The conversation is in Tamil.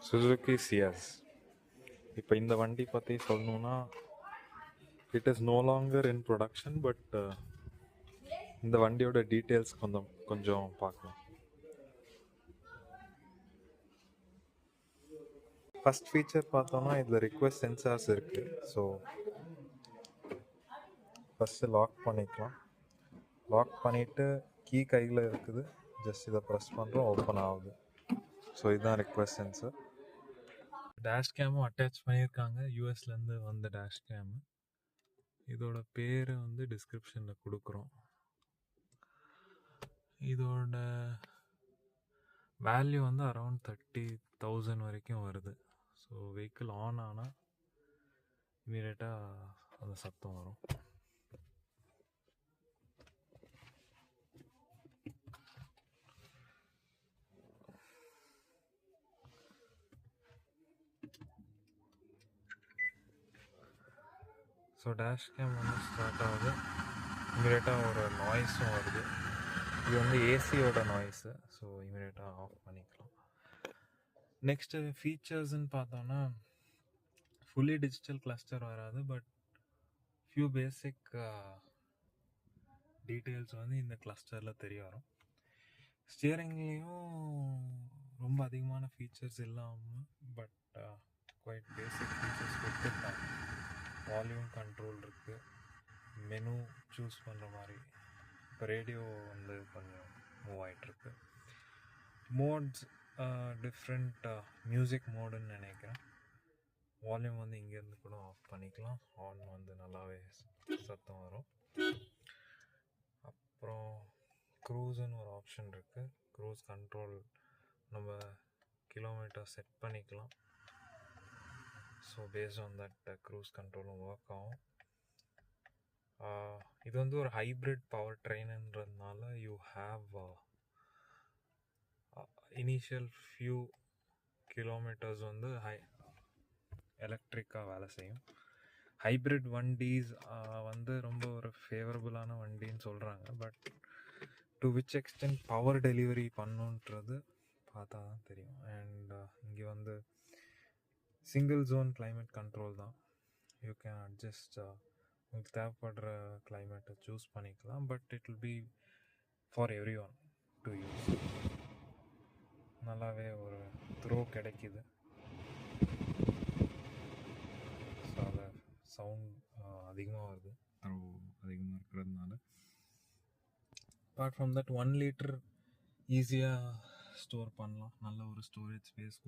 சுசுகி சியாஸ். இப்போ இந்த வண்டி பற்றி சொல்லணுன்னா, it is no longer in production. But இந்த வண்டியோட டீட்டெயில்ஸ் கொஞ்சம் பார்க்கலாம். ஃபஸ்ட் ஃபீச்சர் பார்த்தோன்னா இதில் ரிக்வெஸ்ட் சென்சார்ஸ் இருக்குது. ஸோ ஃபஸ்ட்டு லாக் பண்ணிக்கலாம். லாக் பண்ணிவிட்டு கீ கையில் இருக்குது. ஜஸ்ட் இதை ப்ரெஸ் பண்ணுறோம், ஓப்பன் ஆகுது. ஸோ இதுதான் ரிக்வெஸ்ட் சென்சர். டேஷ் கேமும் அட்டாச் பண்ணியிருக்காங்க. யூஎஸ்லேருந்து வந்த டேஷ் கேமு. இதோட பேர் வந்து டிஸ்கிரிப்ஷனில் கொடுக்குறோம். இதோட வேல்யூ வந்து அரௌண்ட் 30,000 வரைக்கும் வருது. ஸோ வெஹிக்கிள் ஆன் ஆனால் இமீடியட்டாக அந்த சத்தம் வரும். ஸோ டேஷ் கேம் வந்து ஸ்டார்ட் ஆகுது. இமீடியட்டாக ஒரு நாய்ஸும் வருது. இது வந்து ஏசியோட நாய்ஸு. ஸோ இமீடியட்டாக ஆஃப் பண்ணிக்கலாம். நெக்ஸ்ட்டு ஃபீச்சர்ஸ்ன்னு பார்த்தோன்னா, ஃபுல்லி டிஜிட்டல் கிளஸ்டர் வராது. பட் ஃபியூ பேசிக் டீட்டெயில்ஸ் வந்து இந்த கிளஸ்டரில் தெரிய வரும். ஸ்டியரிங்லேயும் ரொம்ப அதிகமான ஃபீச்சர்ஸ் இல்லாமல் பட் குவைட் பேசிக் ஃபீச்சர்ஸ் கொடுத்துருக்காங்க. வால்யூம் கண்ட்ரோல் இருக்குது. மெனு சூஸ் பண்ணுற மாதிரி. இப்போ ரேடியோ வந்து கொஞ்சம் மூவ் ஆகிட்டுருக்கு. மோட்ஸ் டிஃப்ரெண்ட் மியூசிக் மோடுன்னு நினைக்கிறேன். வால்யூம் வந்து இங்கேருந்து கூட ஆஃப் பண்ணிக்கலாம். ஹார்ன் வந்து நல்லாவே சத்தம் வரும். அப்புறம் க்ரூஸ்ன்னு ஒரு ஆப்ஷன் இருக்குது. க்ரூஸ் கண்ட்ரோல் நம்ம கிலோமீட்டர் செட் பண்ணிக்கலாம். So based on that cruise கண்ட்ரோலும் ஒர்க் ஆகும். இது வந்து ஒரு ஹைப்ரிட் பவர் ட்ரெயின்ன்றதுனால you have initial few kilometers வந்து எலக்ட்ரிக்காக வேலை செய்யும். ஹைப்ரிட் வண்டிஸ் வந்து ரொம்ப ஒரு ஃபேவரபுளான வண்டின்னு சொல்கிறாங்க. But to which extent power delivery பண்ணுன்றது பார்த்தா தான் தெரியும். அண்ட் இங்கே வந்து சிங்கிள் ஜோன் கிளைமேட் கண்ட்ரோல் தான். யூ கேன் அட்ஜஸ்ட் உங்களுக்கு தேவைப்படுற கிளைமேட்டை சூஸ் பண்ணிக்கலாம். But it will be for every one to use. நல்லாவே ஒரு த்ரோ கிடைக்கிது. ஸோ அதை சவுண்ட் அதிகமாக வருது, த்ரோ அதிகமாக இருக்கிறதுனால. அப்பார்ட் ஃப்ரம் தட் 1 லிட்டர் ஈஸியாக ஸ்டோர் பண்ணலாம். நல்ல ஒரு ஸ்டோரேஜ் ஸ்பேஸ்